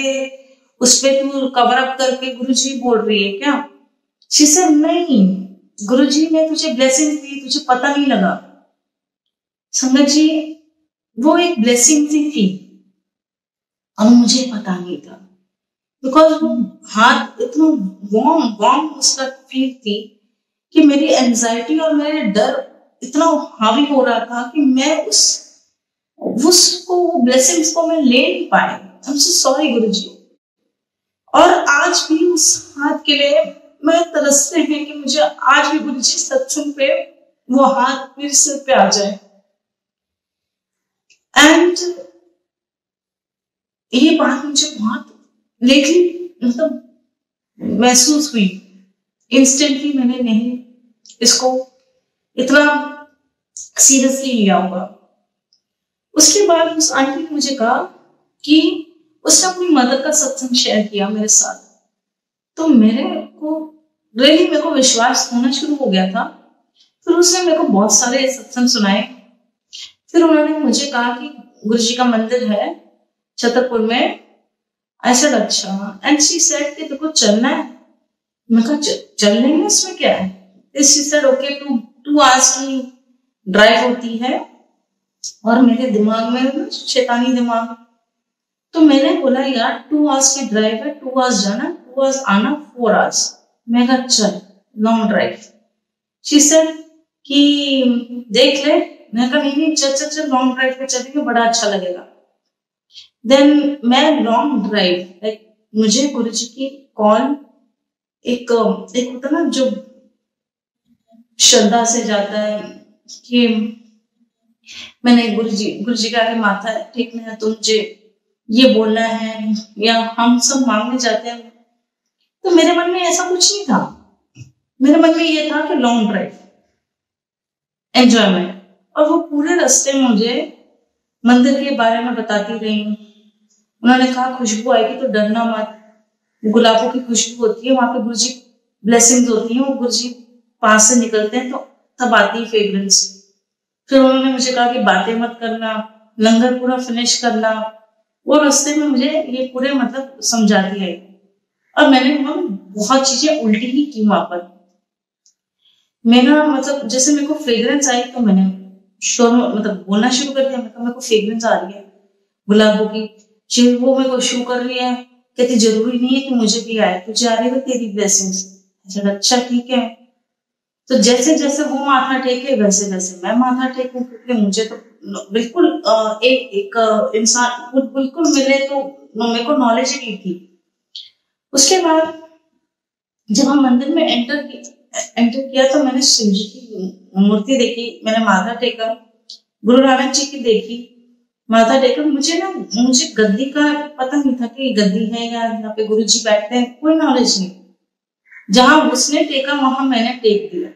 उस पे तू कवर अप करके गुरुजी बोल रही है क्या? शी सेड नहीं, गुरुजी ने तुझे ब्लेसिंग दी, तुझे पता नहीं लगा। संगत जी, वो एक ब्लेसिंग थी और मुझे पता नहीं था, बिकॉज वो हाथ इतना वार्म उसका फील थी कि मेरी एंजाइटी और मेरे डर इतना हावी हो रहा था कि मैं उसको ब्लेसिंग्स को मैं ले नहीं पाई। आई एम सो सॉरी गुरुजी। और आज भी उस हाथ के लिए मैं तरसते हैं कि मुझे आज भी गुरुजी सत्संग पे वो हाथ मेरे सिर पे आ जाए। एंड ये बात मुझे बहुत लेटली मतलब महसूस हुई। इंस्टेंटली मैंने नहीं इसको इतना सीरियसली लिया होगा। उसके बाद उस आंटी ने मुझे कहा कि उसने अपनी मदर का सत्संग शेयर किया मेरे साथ, तो मेरे को विश्वास होना शुरू हो गया था। फिर उसने मेरे को बहुत सारे सत्संग सुनाए। फिर उन्होंने मुझे कहा कि गुरुजी का मंदिर है छतरपुर में। आई सेड अच्छा, एंड शी सेड कि तेको चलना है। मैं कहा चल लेंगे, इसमें क्या है। शी सेड ओके, 2 hours की ड्राइव होती है। और मेरे दिमाग में शैतानी दिमाग, तो मैंने बोला यार 2 hours की ड्राइव है, 2 hours जाना 2 hours आना 4 hours। मैं कहा चल लॉन्ग ड्राइव। शी सेड कि देख ले। मैं कहा नहीं चल लॉन्ग ड्राइव पे चलेंगे, बड़ा अच्छा लगेगा। देन मैं लॉन्ग ड्राइव लाइक मुझे गुरुजी की कॉल एक होता ना जो श्रद्धा से जाता है कि मैंने गुरुजी का आगे माथा टेकना है, तो मुझे ये बोलना है, या हम सब मांगने जाते हैं। तो मेरे मन में ऐसा कुछ नहीं था। मेरे मन में ये था कि लॉन्ग ड्राइव एंजॉयमेंट। और वो पूरे रास्ते में मुझे मंदिर के बारे में बताती रही। उन्होंने कहा खुशबू आएगी तो डरना मत, गुलाबों की खुशबू होती है, वहां पे गुरुजी ब्लेसिंग्स होती है, वो गुरुजी पास से निकलते हैं तो तब आती है फ्रेग्रेंस। फिर उन्होंने मुझे कहा कि बातें मत करना, लंगर पूरा फिनिश करना। वो रास्ते में मुझे ये पूरे मतलब समझाती है। और मैंने वहां बहुत चीजें उल्टी ही की वहां पर। मेरा मतलब जैसे मेरे को फ्रेग्रेंस आई तो मैंने मतलब बोलना शुरू कर दिया। मेरे को फ्रेग्रेंस आ रही है गुलाबों की, वो मेरे को शो कर रही है। कहती जरूरी नहीं है कि मुझे भी आए, तुझे आ रही है तेरी ब्लेसिंग्स। अच्छा ठीक है। तो जैसे जैसे वो माथा टेके वैसे वैसे मैं माथा टेकूं, क्योंकि मुझे तो बिल्कुल एक इंसान बिल्कुल मिले तो मेरे को नॉलेज ही नहीं थी। उसके बाद जब हम मंदिर में एंटर किया तो मैंने शिव जी की मूर्ति देखी, मैंने माथा टेका, गुरु नानक जी की देखी, माथा टेका। मुझे गद्दी का पता नहीं था कि गद्दी है या यहाँ पे गुरुजी बैठते हैं, कोई नॉलेज नहीं। जहां उसने टेका वहां मैंने टेक दिया।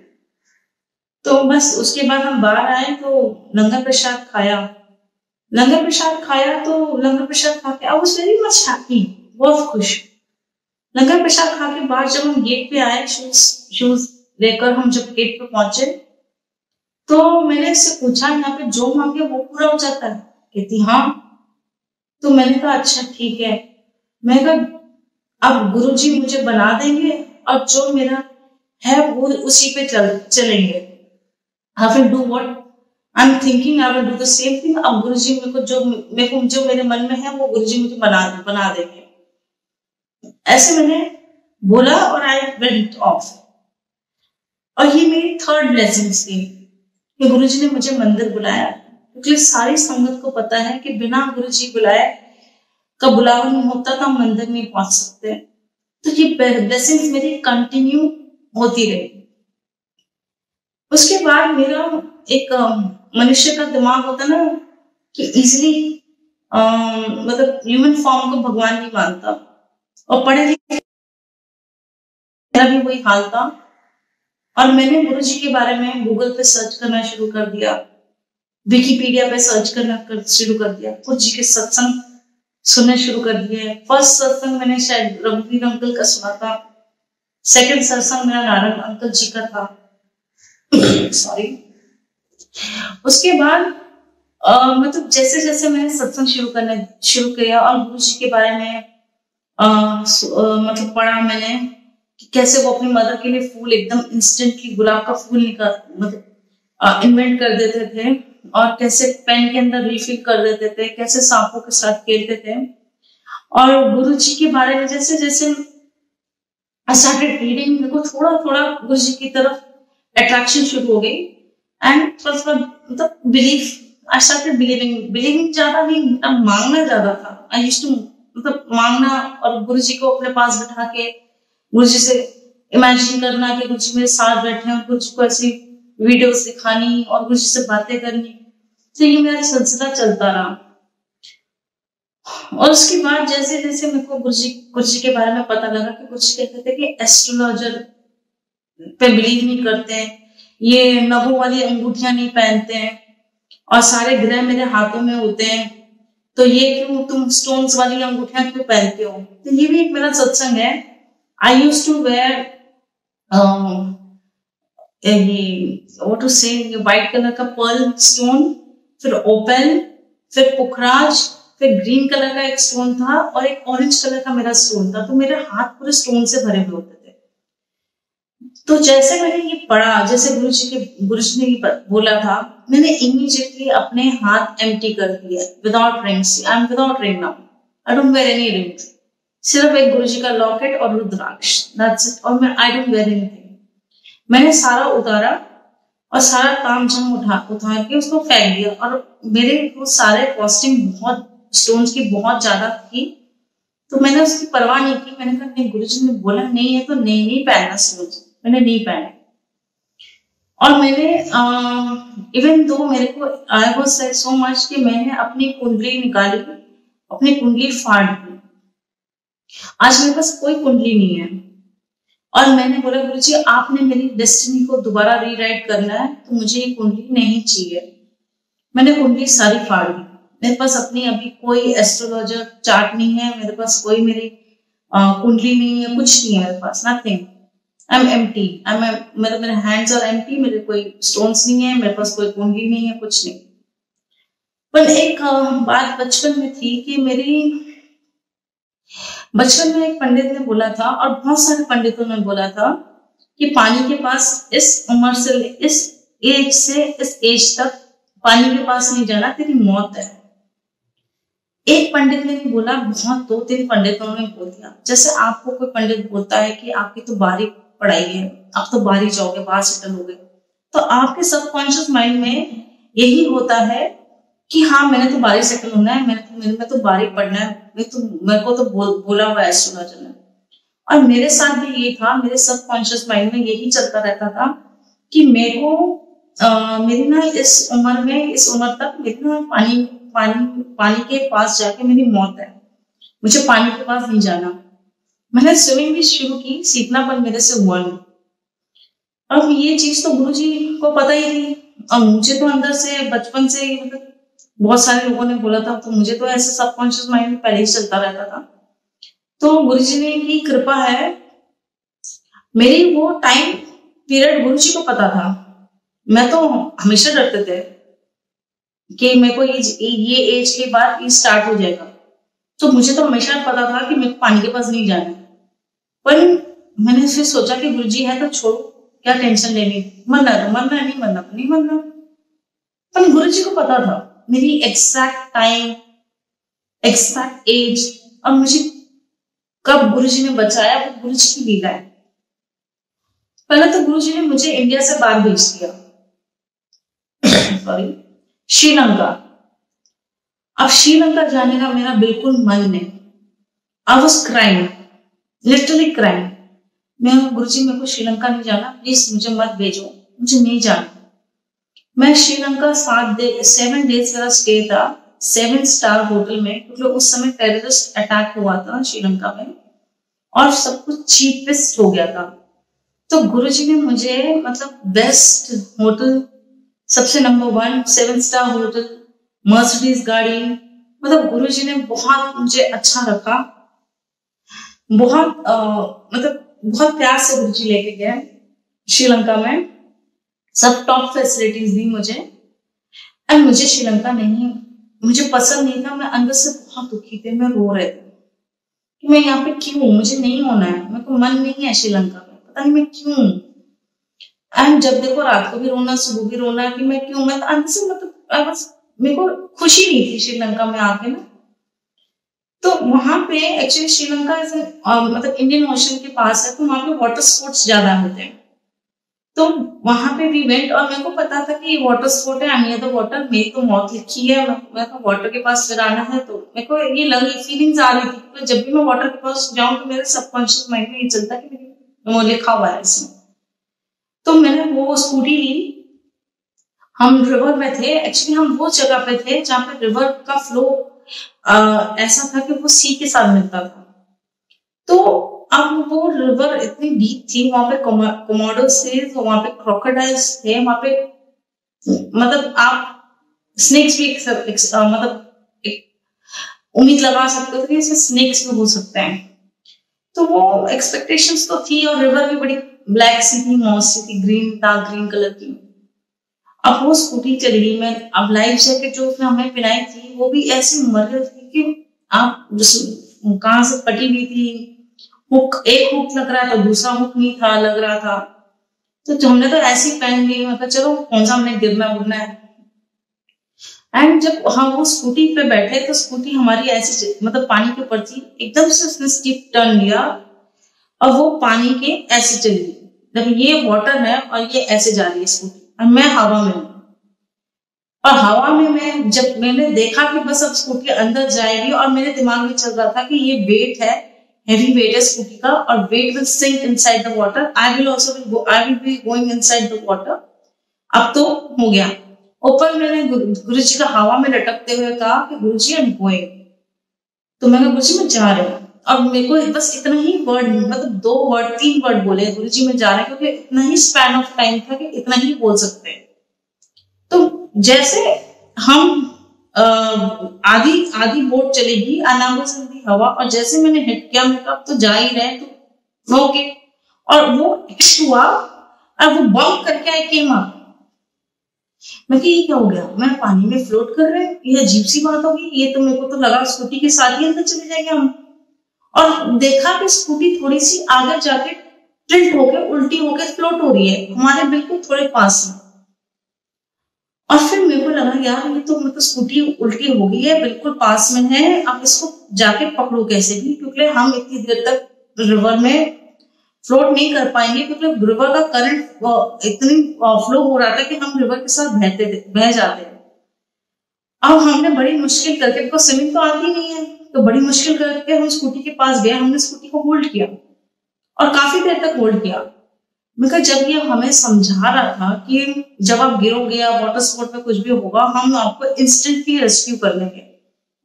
तो बस उसके बाद हम बाहर आए तो लंगर प्रसाद खाया। तो लंगर प्रसाद खा के I was very much happy, बहुत खुश। लंगर प्रसाद खा के बाद जब हम गेट पे आए, शूज लेकर हम जब गेट पे पहुंचे, तो मैंने उससे पूछा यहाँ पे जो मांगे वो पूरा हो जाता है? कहती हाँ। तो मैंने कहा अच्छा ठीक है। मैं कहा अब गुरुजी मुझे बना देंगे और जो मेरा है वो उसी पे चलेंगे। I will do what I am thinking, I will do the same thing. अब गुरुजी जो मेरे मन में है वो गुरुजी मुझे बना देंगे। ऐसे मैंने बोला और आई वेंट ऑफ। और ये मेरी थर्ड ब्लेसिंग थी कि गुरुजी ने मुझे मंदिर बुलाया, क्योंकि सारी संगत को पता है कि बिना गुरुजी बुलाए का बुलावा नहीं होता तो हम मंदिर नहीं पहुंच सकते। तो ये ब्लेसिंग्स मेरी कंटिन्यू होती रही। उसके बाद मेरा एक मनुष्य का दिमाग होता ना कि इजिली मतलब ह्यूमन फॉर्म को भगवान नहीं मानता, और पढ़े लिखे मेरा भी वही हाल था। और मैंने गुरुजी के बारे में गूगल पे सर्च करना शुरू कर दिया, विकिपीडिया पे सर्च करना शुरू कर दिया, गुरुजी के सत्संग सुनने शुरू कर दिए। फर्स्ट सत्संग मैंने शायद रघुवीर अंकल का सुना था, सेकंड सत्संग मेरा नारायण अंकल जी का था। सॉरी। उसके बाद मतलब जैसे जैसे मैंने सत्संग शुरू किया और गुरुजी के बारे में मतलब पढ़ा मैंने कि कैसे वो अपनी मदर के लिए फूल एकदम इंस्टेंटली गुलाब का फूल मतलब इन्वेंट कर देते थे, और कैसे पेन के अंदर रिफिल कर देते थे, कैसे सांपों के साथ खेलते थे। और गुरुजी के बारे में जैसे जैसे आई स्टार्टेड रीडिंग, मेरे को थोड़ा थोड़ा गुरुजी की तरफ अट्रैक्शन शुरू हो गई। एंड मतलब आई स्टार्टेड बिलीविंग ज्यादा नहीं, मांगना ज्यादा था। आई यूज्ड टू मतलब मांगना, और गुरुजी को अपने पास बैठा के गुरुजी से इमेजिन करना कि गुरुजी मेरे साथ बैठे हैं, और गुरुजी को ऐसी वीडियोस दिखानी और गुरुजी से बातें करनी। तो ये मेरा सिलसिला चलता रहा। और उसके बाद जैसे जैसे मेरे को गुरुजी के बारे में पता लगा कि गुरुजी कहते थे कि एस्ट्रोलॉजर पे बिलीव नहीं करते हैं, ये नभों वाली अंगूठियां नहीं पहनते हैं, और सारे ग्रह मेरे हाथों में होते हैं, तो ये क्यों तुम स्टोन्स वाली अंगूठियां क्यों पहनते हो? तो ये भी एक मेरा सत्संग है। I used to wear what to say white colour का पर्ल स्टोन, फिर ओपेल, फिर पुखराज, फिर ग्रीन कलर का एक स्टोन था, और एक ऑरेंज कलर का मेरा स्टोन था। तो मेरे हाथ पूरे स्टोन से भरे हुए होते थे। तो जैसे मैंने ये पढ़ा, जैसे गुरुजी ने ये बोला था, मैंने इमीडिएटली अपने हाथ एम्प्टी कर दिया without rings. I am without ring now, I don't wear any rings. सिर्फ एक गुरुजी का लॉकेट और रुद्राक्ष, दैट्स इट। और मैं आई डोंट वेयर एनीथिंग। मैंने सारा उतारा और सारा काम जम उतार के उसको फेंक दिया। और मेरे वो सारे कॉस्टिंग बहुत स्टोन्स की बहुत ज्यादा थी, तो मैंने उसकी परवाह नहीं की। मैंने कहा नहीं, गुरुजी ने बोला नहीं है तो नहीं पहनना स्टोन्स। मैंने नहीं पहने। और मैंने इवन दो मेरे को आई वाज सो मच कि मैंने अपनी कुंडली निकाली, अपनी कुंडली फाड़ दी। आज मेरे पास कोई कुंडली नहीं है। और मैंने बोला गुरुजी आपने मेरी डेस्टिनी को दोबारा रीराइट करना है, तो मुझे ये कुंडली नहीं चाहिए। मैंने कुंडली सारी फाड़ दी। मेरे पास अपनी अभी कोई एस्ट्रोलॉजर चार्ट नहीं है, मेरे पास कोई मेरी कुंडली नहीं है, कुछ नहीं है मेरे पास, नथिंग। I am empty. मतलब मेरे हैंड्स आर एम्प्टी, मेरे कोई स्टोन्स नहीं है, मेरे पास कोई कुंडली नहीं है, कुछ नहीं। पर एक बात बचपन में थी कि बचपन में एक पंडित ने बोला था, और बहुत सारे पंडितों ने बोला था कि पानी के पास इस उम्र से इस एज तक पानी के पास नहीं जाना, तेरी मौत है। एक पंडित ने नहीं बोला, बहुत 2-3 पंडितों ने बोल दिया। जैसे आपको कोई पंडित बोलता है कि आपकी तो बारी पढ़ाई है, आप तो बारी जाओगे, बाहर सेटल हो गए, तो आपके सबकॉन्शियस माइंड में यही होता है कि हाँ मैंने तो बारी सेटल होना है, मैं तो बारी पढ़ना है, मेरे को तो बोला हुआ है एस्ट्रोलॉजर ने। और मेरे साथ भी यही था, मेरे सबकॉन्शियस माइंड में यही चलता रहता था कि मेरे को मेरी ना इस उम्र तक मेरी ना पानी पानी के पास जाके मेरी मौत है, मुझे पानी के पास नहीं जाना। मैंने स्विमिंग भी शुरू की, सीखना पर मेरे से हुआ नहीं। अब ये चीज तो गुरुजी को पता ही थी, और मुझे तो अंदर से बचपन से ही मतलब बहुत सारे लोगों ने बोला था, तो मुझे तो ऐसे सबकॉन्शियस माइंड में पहले ही चलता रहता था। तो गुरुजी ने की कृपा है, मेरी वो टाइम पीरियड गुरुजी को पता था। मैं तो हमेशा डरते थे कि मेरे को ये एज के बाद ये स्टार्ट हो जाएगा, तो मुझे तो हमेशा पता था कि मेरे को पानी के पास नहीं जाना। पर मैंने फिर सोचा कि गुरुजी है तो छोड़ो, क्या टेंशन लेनी, मरना तो मरना, नहीं मरना तो नहीं मरना। पर गुरुजी को पता था मेरी एग्जैक्ट टाइम, एग्जैक्ट एज, और मुझे कब गुरुजी ने बचाया वो गुरुजी की लीला है। पहले तो गुरुजी ने मुझे इंडिया से बाहर भेज दिया, सॉरी, श्रीलंका। अब श्रीलंका जाने का मेरा बिल्कुल मन नहीं। I was crying, literally crying. मैं गुरुजी मेरे को श्रीलंका नहीं जाना, प्लीज मुझे मत भेजो, मुझे नहीं जाना। मैं श्रीलंका 7 डेज मेरा स्टे था 7 स्टार होटल में, क्योंकि उस समय टेररिस्ट अटैक हुआ था श्रीलंका में और सब कुछ चीपेस्ट हो गया था। तो गुरुजी ने मुझे मतलब बेस्ट होटल, सबसे नंबर 1 7 स्टार होटल, मर्सिडीज गाड़ी, मतलब गुरुजी ने बहुत मुझे अच्छा रखा। बहुत मतलब बहुत प्यार से गुरुजी लेके गए श्रीलंका में, सब टॉप फैसिलिटीज दी मुझे। और मुझे श्रीलंका नहीं, मुझे पसंद नहीं था। मैं अंदर से बहुत दुखी थे, मैं रो रहे थे कि मैं यहाँ पे क्यों, मुझे नहीं होना है, मेरे को मन नहीं है श्रीलंका में, पता नहीं मैं क्यों। एंड जब देखो रात को भी रोना, सुबह भी रोना कि मैं क्यों, मैं अंदर से मतलब मेरे को खुशी नहीं थी श्रीलंका में आके ना। तो वहां पे एक्चुअली श्रीलंका मतलब इंडियन ओशन के पास है, तो वहां पे वाटर स्पोर्ट्स ज्यादा होते हैं। तो वहां पे भी वेंट, और मेरे को पता था कि ये वाटर स्पोर्ट है, आई द वाटर, मेरी तो मौत लिखी है, मैं तो वाटर के पास फिर आना है। तो मेरे को ये लगी, फीलिंग्स आ रही थी, तो जब भी मैं वाटर के पास जाऊं तो मेरे सबकॉन्शियस माइंड में ये चलता कि वो लिखा हुआ है इसमें। तो मैंने वो स्कूटी ली, हम रिवर में थे। एक्चुअली हम वो जगह पे थे जहाँ पे रिवर का फ्लो ऐसा था कि वो सी के साथ मिलता था। तो अब वो रिवर इतनी डीप थी, वहां पे कोमोडोस थे, तो वहां पे क्रोकोडाइल्स थे, वहां पे मतलब आप स्नेक्स भी मतलब उम्मीद लगा सकते हो कि इसमें स्नेक्स भी हो सकते हैं। तो वो एक्सपेक्टेशंस तो थी, और रिवर भी बड़ी ब्लैक सी थी, मॉस सी थी, ग्रीन, डार्क ग्रीन कलर की। अब वो स्कूटी चली, मैं अब लाइफ जैकेट जो उसने हमें पहनाई थी वो भी ऐसी मर रही थी कि आप कहाँ से फटी हुई थी, हुक, एक हुक लग रहा था, दूसरा हुक नहीं था लग रहा था। तो हमने तो ऐसी पहन ली, मतलब चलो कौन सा हमने गिरना उड़ना है। एंड जब हम वो स्कूटी पे बैठे तो स्कूटी हमारी ऐसी मतलब पानी के ऊपर थी, एकदम से उसने स्टीप टर्न लिया और वो पानी के ऐसे चली, मतलब ये वाटर है और ये ऐसे जा रही है स्कूटी, और मैं हवा में हूँ। और हवा में मैं जब मैंने देखा कि बस अब स्कूटी अंदर जाएगी, और मेरे दिमाग में चल रहा था कि ये वेट है, हेवी वेट है स्कूटी का, और weight will sink inside the water, I will be going inside the water. अब तो हो गया। ऊपर मैंने गुरुजी का हवा में लटकते हुए कहा कि गुरुजी आई एम गोइंग। तो मैंने गुरुजी मैं जा रही हूँ, और मेरे को बस इतना ही वर्ड, मतलब 2 वर्ड 3 वर्ड बोले, गुरुजी मैं जा रहे हैं, क्योंकि इतना ही स्पैन ऑफ टाइम था कि इतना ही बोल सकते हैं। तो जैसे हम आधी आधी बोट चलेगी, अनागोस दी हवा, और जैसे मैंने हिट किया, मैं अब तो जा ही रहे, तो ओके, और वो हिट हुआ और वो बम्प करके आई केम अप। मैं कि ये क्या हो गया, मैं पानी में फ्लोट कर रहे हैं, ये अजीब सी बात होगी, ये तो मेरे को तो लगा स्कूटी के साथ ही अंदर चले जाएंगे हम। और देखा कि स्कूटी थोड़ी सी आगे जाके टिल्ट होके उल्टी होके फ्लोट हो रही है हमारे बिल्कुल थोड़े पास में। और फिर मेरे को लगा यार ये तो मतलब स्कूटी उल्टी हो गई है, बिल्कुल पास में है, अब इसको जाके पकड़ो कैसे भी, क्योंकि हम इतनी देर तक रिवर में फ्लोट नहीं कर पाएंगे, क्योंकि रिवर का करंट इतनी फ्लो हो रहा था कि हम रिवर के साथ बह जाते थे। अब हमने बड़ी मुश्किल करके, बिकॉज स्विमिंग तो आती नहीं है, तो बड़ी मुश्किल करके हम स्कूटी के पास गए, हमने स्कूटी को होल्ड किया और काफी देर तक होल्ड किया। मैं कहा जब ये हमें समझा रहा था कि जब आप गिरोगे या वाटर स्पोर्ट में कुछ भी होगा हम आपको इंस्टेंटली रेस्क्यू कर लेंगे।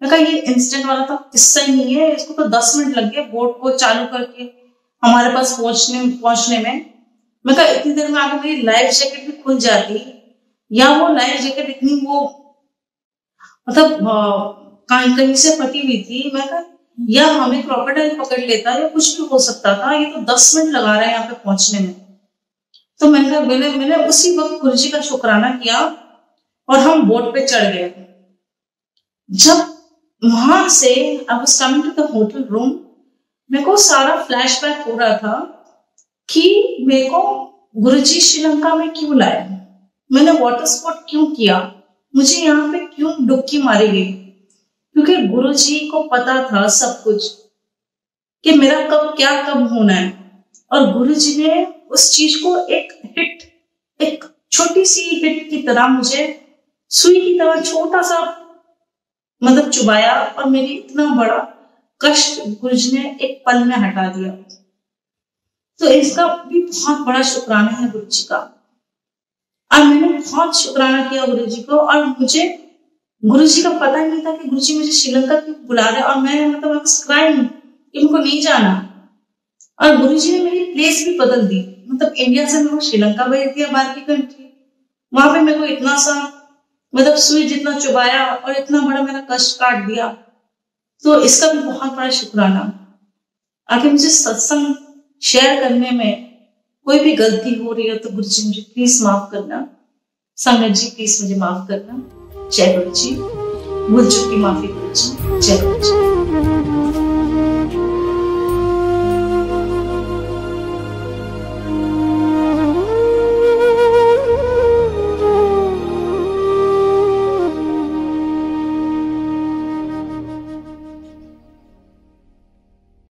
मैं कहा ये इंस्टेंट वाला तो किस्सा ही नहीं है, इसको तो 10 मिनट लग गए बोट को चालू करके हमारे पास पहुंचने में। मैं कहा इतनी देर में आगे मेरी लाइफ जैकेट भी खुल जाती, या वो लाइफ जैकेट इतनी वो मतलब कहीं से फटी हुई थी। मैं कहा या हमें क्रोकोडाइल पकड़ लेता या कुछ भी हो सकता था, ये तो 10 मिनट लगा रहा है यहाँ पे पहुंचने में। तो मैंने कहा मैंने उसी वक्त गुरुजी का शुक्राना किया और हम बोट पे चढ़ गए। जब वहां से I was coming to the hotel room, मेरे को सारा फ्लैशबैक हो रहा था कि मेरे को गुरुजी श्रीलंका में क्यों लाए, मैंने वाटर स्पोर्ट क्यों किया, मुझे यहाँ पे क्यों डुबकी मारी गई। क्योंकि गुरुजी को पता था सब कुछ कि मेरा कब होना है, और गुरुजी ने उस चीज को एक छोटी सी हिट की तरह मुझे सुई की तरह छोटा सा मतलब चुबाया, और मेरी इतना बड़ा कष्ट गुरुजी ने एक पल में हटा दिया। तो इसका भी बहुत बड़ा शुक्राना है गुरुजी का। और मैंने बहुत शुक्राना किया गुरुजी को, और मुझे गुरुजी का पता ही नहीं था कि गुरुजी मुझे श्रीलंका क्यों बुला रहे, और मैं मतलब क्राइम कि उनको नहीं जाना। और गुरुजी ने मेरी प्लेस भी बदल दी, मतलब इंडिया से मेरे को श्रीलंका भेज दिया, बाहर की कंट्री। वहां पे मेरे को इतना सा मतलब सुई जितना चुबाया और इतना बड़ा मेरा कष्ट काट दिया। तो इसका भी बहुत बड़ा शुक्राना। आगे मुझे सत्संग शेयर करने में कोई भी गलती हो रही है तो गुरुजी मुझे प्लीज माफ करना, संगत जी प्लीज मुझे माफ करना। जय गुरुजी, भूल चुकी माफी गुरुजी। जय गुरुजी।